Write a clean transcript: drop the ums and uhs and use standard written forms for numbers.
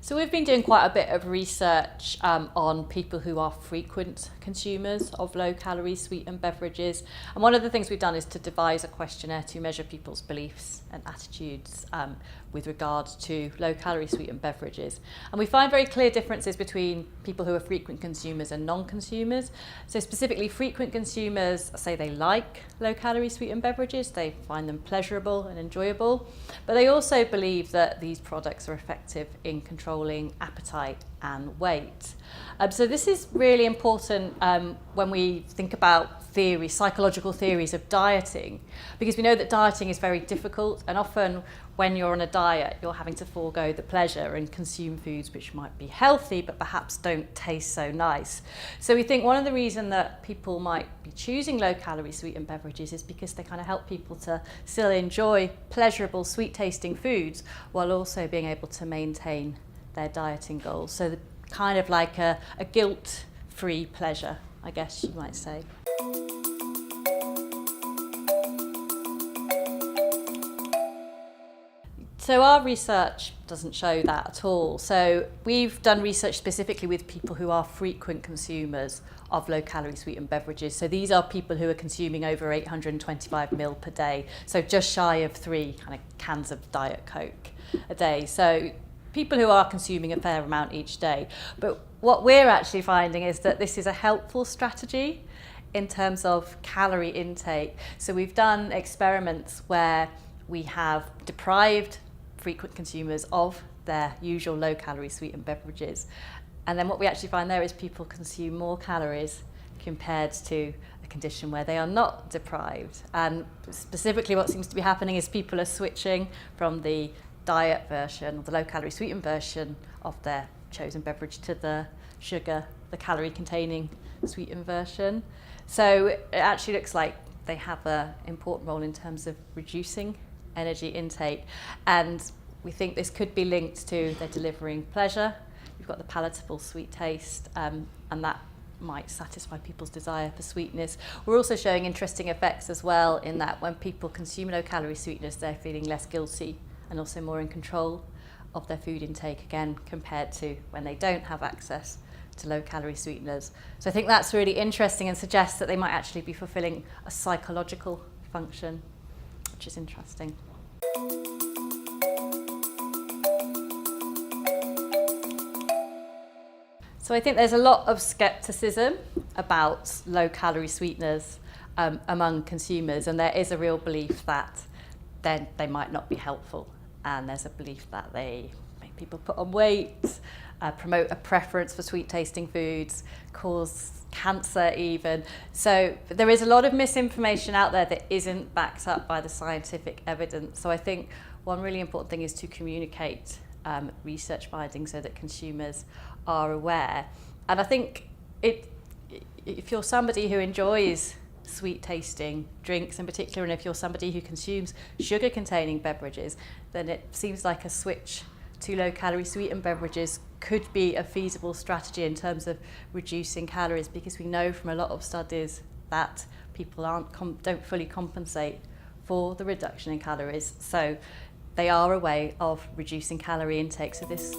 So we've been doing quite a bit of research on people who are frequent consumers of low-calorie sweetened beverages. And one of the things we've done is to devise a questionnaire to measure people's beliefs and attitudes with regard to low-calorie sweetened beverages. And we find very clear differences between people who are frequent consumers and non-consumers. So specifically, frequent consumers say they like low-calorie sweetened beverages, they find them pleasurable and enjoyable, but they also believe that these products are effective in controlling appetite and weight. So this is really important when we think about psychological theories of dieting, because we know that dieting is very difficult, and often when you're on a diet you're having to forego the pleasure and consume foods which might be healthy but perhaps don't taste so nice. So we think one of the reasons that people might be choosing low-calorie sweetened beverages is because they kind of help people to still enjoy pleasurable sweet tasting foods while also being able to maintain their dieting goals. So kind of like a guilt-free pleasure, I guess you might say. So our research doesn't show that at all. So we've done research specifically with people who are frequent consumers of low-calorie sweetened beverages. So these are people who are consuming over 825 ml per day, so just shy of 3 kind of cans of Diet Coke a day. So people who are consuming a fair amount each day. But what we're actually finding is that this is a helpful strategy in terms of calorie intake. So we've done experiments where we have deprived frequent consumers of their usual low-calorie sweetened beverages. And then what we actually find there is people consume more calories compared to a condition where they are not deprived. And specifically what seems to be happening is people are switching from the diet version, the low-calorie sweetened version of their chosen beverage to the calorie-containing sweetened version. So it actually looks like they have an important role in terms of reducing energy intake, and we think this could be linked to their delivering pleasure. You've got the palatable sweet taste, and that might satisfy people's desire for sweetness. We're also showing interesting effects as well in that when people consume low-calorie sweetness, they're feeling less guilty and also more in control of their food intake, again, compared to when they don't have access to low-calorie sweeteners. So I think that's really interesting and suggests that they might actually be fulfilling a psychological function, which is interesting. So I think there's a lot of skepticism about low-calorie sweeteners among consumers, and there is a real belief that they might not be helpful, and there's a belief that they make people put on weight, promote a preference for sweet-tasting foods, cause cancer even. So there is a lot of misinformation out there that isn't backed up by the scientific evidence. So I think one really important thing is to communicate research findings so that consumers are aware. And I think if you're somebody who enjoys sweet tasting drinks in particular, and if you're somebody who consumes sugar containing beverages, then it seems like a switch to low-calorie sweetened beverages could be a feasible strategy in terms of reducing calories, because we know from a lot of studies that people don't fully compensate for the reduction in calories. So they are a way of reducing calorie intake. So this